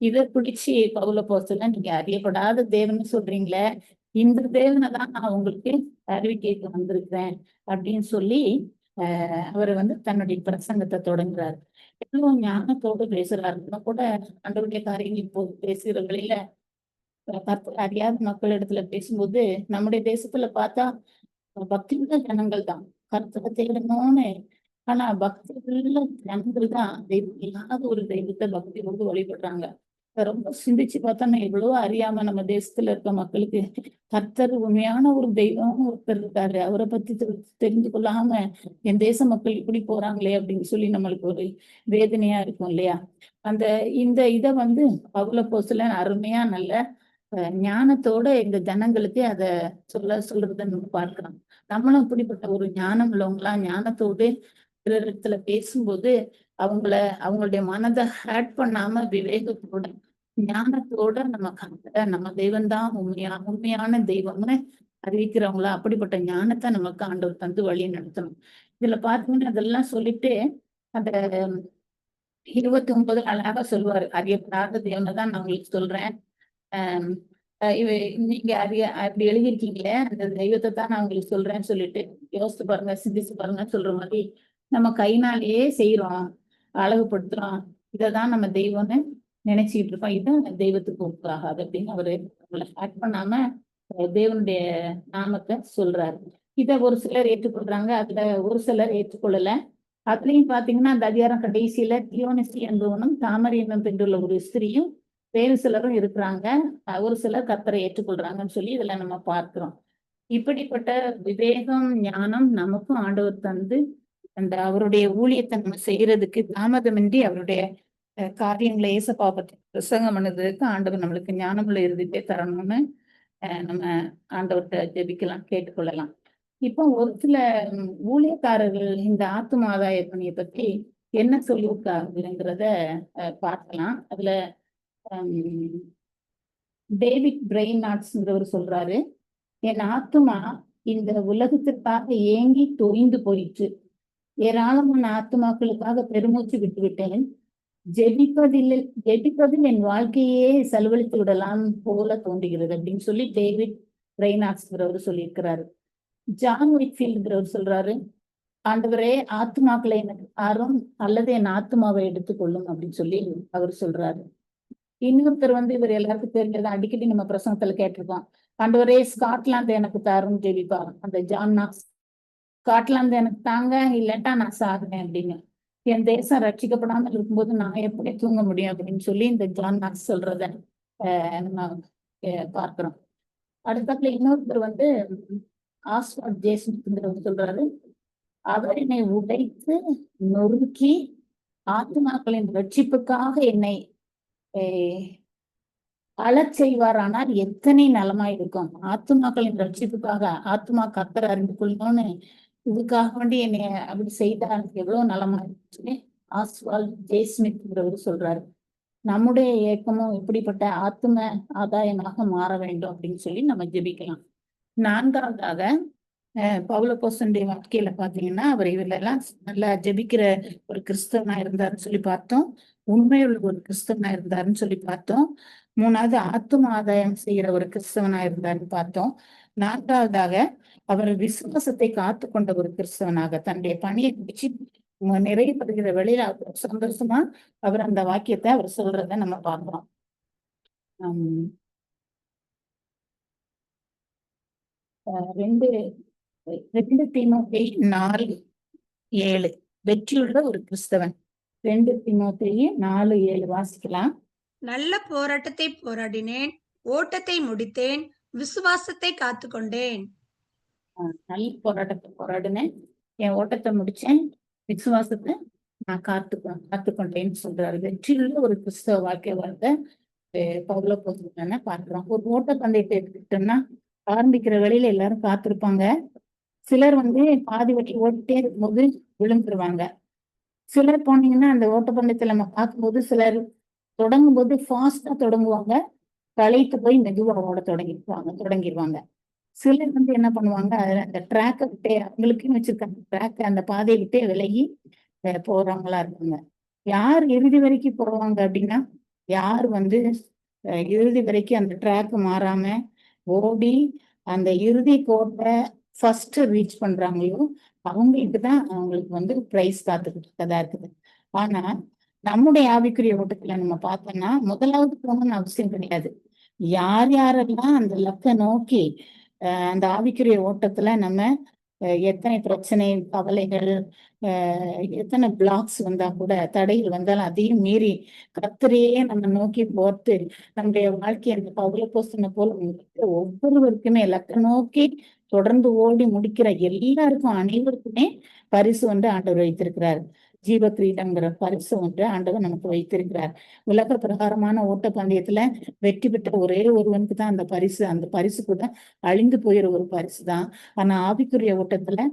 இதை பிடிச்சி பவுல போஸ்தலன், நீங்க அறியப்படாத தேவன் சொல்றீங்களே, இந்த தேவனை தான் நான் உங்களுக்கு அறிவிக்கைக்கு வந்திருக்கிறேன் அப்படின்னு சொல்லி அவர் வந்து தன்னுடைய பிரசங்கத்தை தொடங்குறாரு. எவ்வளவு ஞானத்தோடு பேசுறாரு. நம்ம கூட ஆண்டவருடைய காரியங்கள் இப்போ பேசுகிற வழியில கர்த்தரை அறியாத மக்கள் இடத்துல பேசும்போது நம்முடைய தேசத்துல பார்த்தா பக்தி உள்ள ஜனங்கள் தான் கர்த்தரை தேடணும்னு. ஆனா பக்தி உள்ள ஜனங்கள் தான் தெய்வம் இல்லாத ஒரு தெய்வத்தை பக்தியோடு வழிபடுறாங்க. ரொம்ப சிந்திச்சு பார்த்தோம்னா எவ்வளவோ அறியாம நம்ம தேசத்துல இருக்க மக்களுக்கு கர்த்தர் உண்மையான ஒரு தெய்வம் ஒருத்தர் இருக்காரு, அவரை பத்தி தெரிந்து கொள்ளாம என் தேச மக்கள் இப்படி போறாங்களே அப்படின்னு சொல்லி நம்மளுக்கு ஒரு வேதனையா இருக்கும் இல்லையா? இந்த இதை வந்து பவுல போஸ்தலன் அருமையா நல்ல ஞானத்தோட இந்த ஜனங்களுக்கு அத சொல்றத நம்ம பார்க்கலாம். நம்மளும் இப்படிப்பட்ட ஒரு ஞானம் உள்ளவங்களா ஞானத்தோடு பிறரிடத்துல பேசும்போது அவங்களுடைய மனதை ஹேட் பண்ணாம விவேகத்தோட ஞானத்தோட நம்ம தெய்வம் தான் உண்மையான தெய்வம்னு அறிவிக்கிறவங்களா அப்படிப்பட்ட ஞானத்தை நமக்கு ஆண்டவர் தந்து வழி நடத்தணும். இதுல பாத்தீங்கன்னா அதெல்லாம் சொல்லிட்டு அந்த 29 அழகா சொல்லுவாரு, அறியப்படாத தேவனை தான் நான் உங்களுக்கு சொல்றேன். நீங்க அப்படி எழுதியிருக்கீங்களே, அந்த தெய்வத்தை தான் நான் உங்களுக்கு சொல்றேன்னு சொல்லிட்டு யோசிச்சு பாருங்க, சிந்திச்சு பாருங்க சொல்ற மாதிரி நம்ம கைனாலேயே செய்யறோம், அழகுபடுத்துறோம், இதைதான் நம்ம தெய்வம்னு நினைச்சுக்கிட்டு இருக்கோம். இதுதான் தெய்வத்துக்கு ஒப்பாகாது அப்படின்னு அவரு நம்மளை ஆட் பண்ணாம தேவனுடைய நாமத்தை சொல்றாரு. இதை ஒரு சிலர் ஏற்றுக்கொள்றாங்க, அதுல ஒரு சிலர் ஏற்றுக்கொள்ளல. அதுலயும் பாத்தீங்கன்னா அந்த அதிகாரம் கடைசியில தியோனிசி என்பவனும் தாமரை என்னும் பெற்றுள்ள ஒரு ஸ்திரியும் வேறு சிலரும் இருக்கிறாங்க, ஒரு சிலர் கர்த்தரை ஏற்றுக்கொள்றாங்கன்னு சொல்லி இதுல நம்ம பார்க்கிறோம். இப்படிப்பட்ட விவேகம் ஞானம் நமக்கும் ஆண்டவர் தந்து அவருடைய ஊழியத்தை நம்ம செய்யறதுக்கு தாமதமின்றி அவருடைய காரியங்களை ஏசப்பா பற்றி பிரசங்கம் பண்ணதுக்கு ஆண்டவர் நம்மளுக்கு ஞானமுள்ள இருதயத்தை தரணும்னு நம்ம ஆண்டவர்கிட்ட ஜெபிக்கலாம், கேட்டுக்கொள்ளலாம். இப்போ ஒரு சில ஊழியக்காரர்கள் இந்த ஆத்தும ஆதாய பணியை பத்தி என்ன சொல்லியிருக்காங்கிறத பார்க்கலாம். அதுல ஹம், டேவிட் பிரெய்னார்ட்ஸ்ங்கிறவர் சொல்றாரு, என் ஆத்துமா இந்த உலகத்திற்காக ஏங்கி தொய்ந்து போயிற்று. ஏராளமான ஆத்துமாக்களுக்காக பெருமூச்சு விட்டுவிட்டேன். ஜெபிப்பதில் என் வாழ்க்கையே செலவழித்து விடலாம் போல தோன்றுகிறது அப்படின்னு சொல்லி டேவிட் பிரெய்னார்ட்ஸ்ங்கிறவர் சொல்லியிருக்கிறாரு. ஜான் விக்ஃபீல்ட்ங்கிறவர் சொல்றாரு, ஆண்டவரே ஆத்துமாக்களை எனக்கு தாரும் அல்லது என் ஆத்துமாவை எடுத்துக்கொள்ளும் அப்படின்னு சொல்லி அவர் சொல்றாரு. இன்னொருத்தர் இவர் எல்லாருக்கும் தெரிஞ்சது, அடிக்கடி நம்ம பிரசங்கத்துல கேட்டிருக்கோம், ஆண்டவரே ஸ்காட்லாந்து எனக்கு தாரும் ஜெபிப்பார் அந்த ஜான் நாக்ஸ். ஸ்காட்லாந்து எனக்கு தாங்க, இல்லட்டா நான் சாகுறேன் அப்படின்னு. என் தேசம் ரட்சிக்கப்படாமல் இருக்கும்போது நான் எப்படி தூங்க முடியும் அப்படின்னு சொல்லி இந்த ஜான் நாக்ஸ் சொல்றத நம்ம பார்க்கிறோம். அடுத்ததுல இன்னொருத்தர் ஆஸ்வால்ட் ஜேசன்ங்கிறவர் சொல்றாரு, அவர் என்னை உடைத்து நொறுக்கி ஆத்துமாக்களின் ரட்சிப்புக்காக என்னை அழச் செய்வாரானால் எத்தனை நலமாய் இருக்கும். ஆத்துமாக்களின் ரட்சிப்புக்காக ஆத்துமா கர்த்தரை அறிந்து கொள்ளணும்னு இதுக்காக வேண்டி என்னை அப்படி செய்தா எனக்கு எவ்வளவு நலமா இருக்குன்னு ஆஸ்வால்ட் ஜேஸ்மித்ங்கிறவர் சொல்றாரு. நம்முடைய இயக்கமும் இப்படிப்பட்ட ஆத்தும ஆதாயமாக மாற வேண்டும் அப்படின்னு சொல்லி நம்ம ஜெபிக்கலாம். நான்காவதாக பவுலப்போஸ்தலனுடைய வாழ்க்கையில பாத்தீங்கன்னா, அவர் இவரெல்லாம் நல்லா ஜெபிக்கிற ஒரு கிறிஸ்தவனா இருந்தாருன்னு சொல்லி பார்த்தோம். உண்மையுள்ள ஒரு கிறிஸ்தவனா இருந்தாருன்னு சொல்லி பார்த்தோம். மூணாவது ஆத்தும ஆதாயம் செய்கிற ஒரு கிறிஸ்தவனா இருந்தாருன்னு பார்த்தோம். நான்காவதாக அவர் விசுவாசத்தை காத்து கொண்ட ஒரு கிறிஸ்தவனாக தன்னுடைய பணியை முடிச்சு நிறைவுபடுகிற வெளியில சந்தோஷமா அவர் அந்த வாக்கியத்தை அவர் சொல்றத நம்ம பார்க்கிறோம். ரெண்டு 2 தீமோத்தேயு 4:7 வெற்றியுள்ள ஒரு கிறிஸ்தவன். 2 தீமோத்தேயு 4:7 வாசிக்கலாம். நல்ல போராட்டத்தை போராடினேன், ஓட்டத்தை முடித்தேன், விசுவாசத்தை காத்துக்கொண்டேன். நல்ல போராட்டத்தை போராடினேன், என் ஓட்டத்தை முடிச்சேன், விசுவாசத்தை நான் காத்துக்கொண்டேன்னு சொல்றாரு. வெற்றியுள்ள ஒரு கிறிஸ்தவ வாழ்க்கை வாழ்ந்த பவுலப்போஸ்தலனை பார்க்கிறோம். ஒரு ஓட்டப்பந்தயத்தை எடுத்துக்கிட்டோம்னா ஆரம்பிக்கிற வேளையில எல்லாரும் காத்திருப்பாங்க. சிலர் பாதி வட்டி ஓட்டிட்டே இருக்கும்போது விழுந்துருவாங்க. சிலர் போனீங்கன்னா அந்த ஓட்டப்பந்தயத்துல நம்ம பார்க்கும்போது சிலர் தொடங்கும் போது ஃபாஸ்டா தொடங்குவாங்க, களைத்து போய் மெதுவா ஓட தொடங்கிடுவாங்க. சிலர் என்ன பண்ணுவாங்க, அதுல அந்த ட்ராக்கை விட்டே அவங்களுக்குன்னு வச்சிருக்காங்க ட்ராக், அந்த பாதையை விட்டே விலகி போறவங்களா இருக்காங்க. யார் இறுதி வரைக்கும் போவாங்க அப்படின்னா, யார் இறுதி வரைக்கும் அந்த ட்ராக் மாறாம ஓடி அந்த இறுதி கோட்டை ஃபர்ஸ்ட் ரீச் பண்றாங்களோ அவங்களுக்கு தான் அவங்களுக்கு பிரைஸ் காத்துக்கிட்டு இருக்கதா இருக்குது. ஆனா நம்முடைய ஆவிக்குரிய ஓட்டத்துல நம்ம பார்த்தோம்னா முதலாவது போகணும்னு அவசியம் கிடையாது. யார் யாரெல்லாம் அந்த லக்கை நோக்கி அந்த ஆவிக்குரிய ஓட்டத்துல நம்ம எத்தனை பிரச்சனை, கவலைகள், எத்தனை பிளாக்ஸ் வந்தா கூட, தடைகள் வந்தாலும் அதையும் மீறி கர்த்தரையே நம்ம நோக்கி போட்டு நம்முடைய வாழ்க்கை அந்த பவுலப்போஸ்தலனை போல ஒவ்வொருவருக்குமே இலக்கை நோக்கி தொடர்ந்து ஓடி முடிக்கிற எல்லாருக்கும் அனைவருக்குமே பரிசு ஆண்டவர் வைத்திருக்கிறார். ஜீவ கிரீடம்ங்கிற பரிசு ஆண்டவர் நமக்கு வைத்திருக்கிறார். உலக பிரகாரமான ஓட்ட பந்தயத்துல வெற்றி பெற்ற ஒரே ஒருவனுக்கு தான் அந்த பரிசு கூட அழிந்து போயிற ஒரு பரிசு தான். ஆனா ஆவிக்குரிய ஓட்டத்துல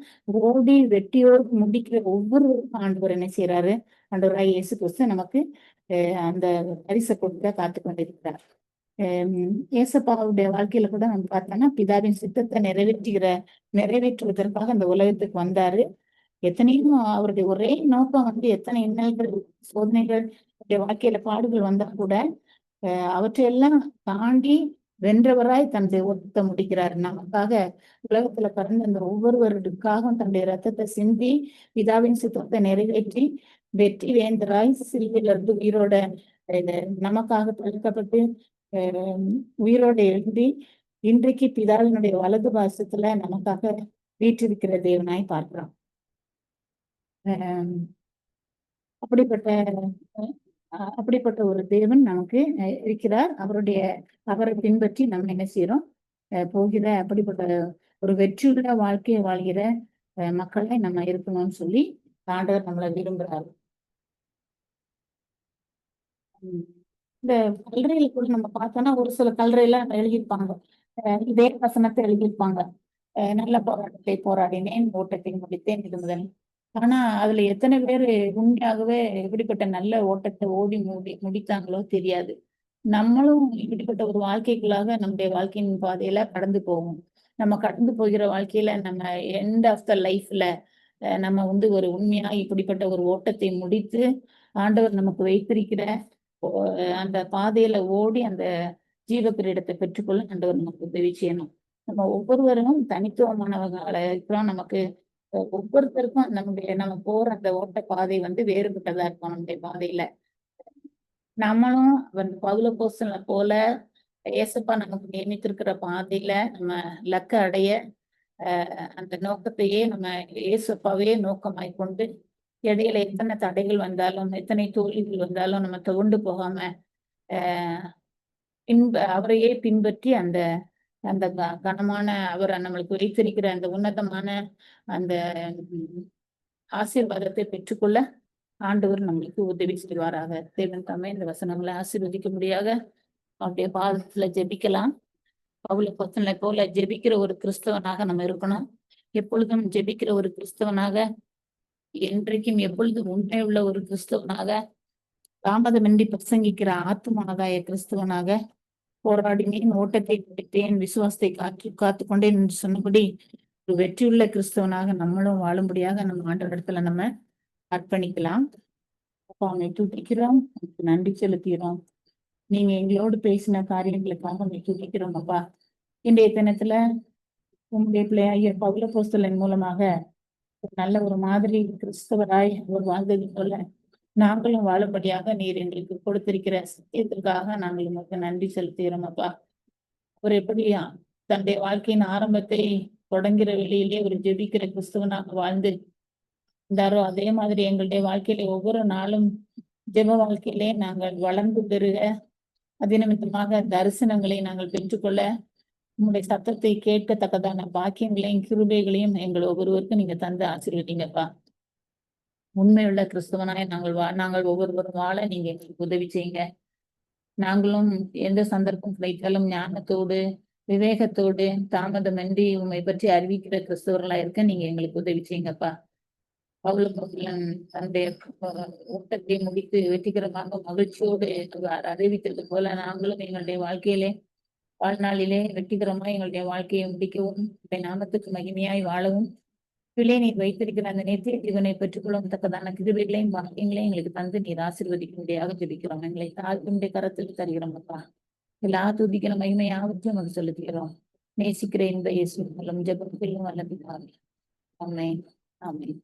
ஓடி வெற்றியோடு முடிக்கிற ஒவ்வொருவருக்கும் ஆண்டவர் என்ன செய்யறாரு, ஆண்டவராய் இயேசு கிறிஸ்து நமக்கு அந்த பரிசை கொடுக்க காத்து கொண்டிருக்கிறார். ஏசப்பாவுடைய வாழ்க்கையில கூட நம்ம பார்த்தோம்னா பிதாவின் சித்தத்தை நிறைவேற்றுவதற்காக அந்த உலகத்துக்கு வந்தாரு. எத்தனையும் அவருடைய ஒரே நோக்கம் எத்தனை இன்னல்கள், சோதனைகள், வாழ்க்கையில பாடுகள் வந்தா கூட அவற்றையெல்லாம் தாண்டி வென்றவராய் தன்னுடைய ஓட்டத்தை முடிக்கிறார். நமக்காக உலகத்துல பிறந்த அந்த ஒவ்வொருவருக்காகவும் தன்னுடைய ரத்தத்தை சிந்தி பிதாவின் சித்தத்தை நிறைவேற்றி வெற்றி வேந்தராய் சிலுவையிலிருந்து உயிரோட நமக்காக பழிக்கப்பட்டு உயிரோட எழுதி இன்றைக்கு பிதாவினுடைய வலது பாசத்துல நமக்காக வீற்றிருக்கிற தேவனாய் பார்க்கிறோம். அப்படிப்பட்ட ஒரு தேவன் நமக்கு இருக்கிறார். அவரை பின்பற்றி நம்ம என்ன செய்யறோம், போகிற அப்படிப்பட்ட ஒரு வெற்றியுள்ள வாழ்க்கையை வாழ்கிற மக்களை நம்ம இருக்கணும்னு சொல்லி ஆண்டவர் நம்மளை விரும்புகிறார். இந்த கல்லறையில கூட நம்ம பார்த்தோம்னா ஒரு சில கல்லறையில எழுதியிருப்பாங்க, இதே வசனத்தை எழுதியிருப்பாங்க. நல்ல போராட்டத்தை போராடினேன், ஓட்டத்தை முடித்தேன் இருந்தேன். ஆனா அதுல எத்தனை பேரு உண்மையாகவே இப்படிப்பட்ட நல்ல ஓட்டத்தை ஓடி முடித்தாங்களோ தெரியாது. நம்மளும் இப்படிப்பட்ட ஒரு வாழ்க்கைக்குள்ளாக நம்முடைய வாழ்க்கையின் பாதையில கடந்து போவோம். நம்ம கடந்து போகிற வாழ்க்கையில நம்ம எண்ட் ஆஃப் த லைஃப்ல நம்ம வந்து ஒரு உண்மையா இப்படிப்பட்ட ஒரு ஓட்டத்தை முடித்து, ஆண்டவர் நமக்கு வைத்திருக்கிற ஒ அந்த பாதையில ஓடி அந்த ஜீவ கிரீடத்தை பெற்றுக்கொள்ள ஆண்டவர் நமக்கு உதவி செய்யணும். நம்ம ஒவ்வொருவரும் தனித்துவமானவங்களா இருக்கிறோம். நமக்கு ஒவ்வொருத்தருக்கும் நம்ம போற அந்த ஓட்ட பாதை வந்து வேறுபட்டதா இருக்கும் நம்முடைய பாதையில. நம்மளும் பவுலப்போஸ்தலனை போல ஏசப்பா நமக்கு நியமித்திருக்கிற பாதையில நம்ம இலக்க அடைய அந்த நோக்கத்தையே நம்ம ஏசப்பாவே நோக்கமாய் கொண்டு இடையில எத்தனை தடைகள் வந்தாலும், எத்தனை தோல்விகள் வந்தாலும் நம்ம துவண்டு போகாம அஹ் அவரையே பின்பற்றி அந்த அந்த கனமான அவர் நம்மளுக்கு வைத்திருக்கிற அந்த உன்னதமான அந்த ஆசீர்வாதத்தை பெற்றுக்கொள்ள ஆண்டவர் நம்மளுக்கு உதவி செய்வாராக. தேவன் தாமே இந்த வசனங்களை ஆசீர்வதிக்க முடியாத அவருடைய பாதத்துல ஜெபிக்கலாம். பவுலப்போஸ்தலனை போல ஜெபிக்கிற ஒரு கிறிஸ்தவனாக நம்ம இருக்கணும். எப்பொழுதும் ஜெபிக்கிற ஒரு கிறிஸ்தவனாக, என்றைக்கும் எப்பொழுதும் உண்மை உள்ள ஒரு கிறிஸ்தவனாக, தாமதமின்றி பிரசங்கிக்கிற ஆத்துமானதாய கிறிஸ்தவனாக, போராடினேன், ஓட்டத்தை முடித்தேன், விசுவாசத்தை காத்துக்கொண்டேன் என்று சொன்னபடி ஒரு வெற்றியுள்ள கிறிஸ்தவனாக நம்மளும் வாழும்படியாக நம்ம ஆண்டவரிடத்துல நம்ம அர்ப்பணிக்கலாம். அப்பா உன்னை துதிக்கிறோம், நன்றி செலுத்துகிறோம். நீங்க எங்களோடு பேசின காரியங்களுக்காக உன்னை துதிக்கிறோம் அப்பா. இன்றைய தினத்துல உங்களுடைய பிள்ளையாகிய பவுலப்போஸ்தலன் மூலமாக நல்ல ஒரு மாதிரி கிறிஸ்தவராய் அவர் வாழ்ந்தது போல நாங்களும் வாழும்படியாக நீர் எங்களுக்கு கொடுத்திருக்கிற சத்தியத்திற்காக நாங்கள் உங்களுக்கு நன்றி செலுத்துகிறோம் அப்பா. அவர் எப்படியா தன்னுடைய வாழ்க்கையின் ஆரம்பத்தை தொடங்குகிற வெளியிலே ஒரு ஜெபிக்கிற கிறிஸ்தவனாக வாழ்ந்து இருந்தாரோ, அதே மாதிரி எங்களுடைய வாழ்க்கையில ஒவ்வொரு நாளும் ஜெப வாழ்க்கையிலே நாங்கள் வளர்ந்து பெறுக, அதே நிமித்தமாக தரிசனங்களை நாங்கள் பெற்றுக்கொள்ள, உங்களுடைய சத்தத்தை கேட்கத்தக்கதான பாக்கியங்களையும் கிருபைகளையும் எங்கள் ஒவ்வொருவருக்கும் நீங்க தந்து ஆசீர்வதிங்கப்பா. உண்மையுள்ள கிறிஸ்தவனாய் நாங்கள் ஒவ்வொருவரும் வாழ நீங்க எங்களுக்கு உதவி செய்யுங்க. நாங்களும் எந்த சந்தர்ப்பம் கிடைத்தாலும் ஞானத்தோடு, விவேகத்தோடு, தாமதமின்றி உண்மை பற்றி அறிவிக்கிற கிறிஸ்தவர்களா இருக்க நீங்க எங்களுக்கு உதவி செய்யுங்கப்பா. பவுலப்போஸ்தலன் தன்னுடைய ஓட்டத்தை முடித்து வெற்றிகரமாக மகிழ்ச்சியோடு அறிவித்தது போல நாங்களும் எங்களுடைய வாழ்நாளிலே வெற்றிகரமாக எங்களுடைய வாழ்க்கையை முடிக்கவும், நாமத்துக்கு மகிமையாய் வாழவும், நீர் வைத்திருக்கிற அந்த நித்திய ஜீவனை பெற்றுக்கொள்ளும் தக்கதான கிருபைகளையும் பாக்கியங்களையும் எங்களுக்கு தந்து நீர் ஆசீர்வதிக்கும்படியாக ஜெபிக்கிறோம். எங்களை தாழ்வுடைய கரத்தில் தருகிறோம் அப்பா. எல்லா துதிக்கிற மகிமையாவற்றையும் அது செலுத்துகிறோம். நேசிக்கிற இந்த இயேசு மூலம் ஜெபத்திலும் வல்ல பிதாவே. ஆமென். ஆமென்.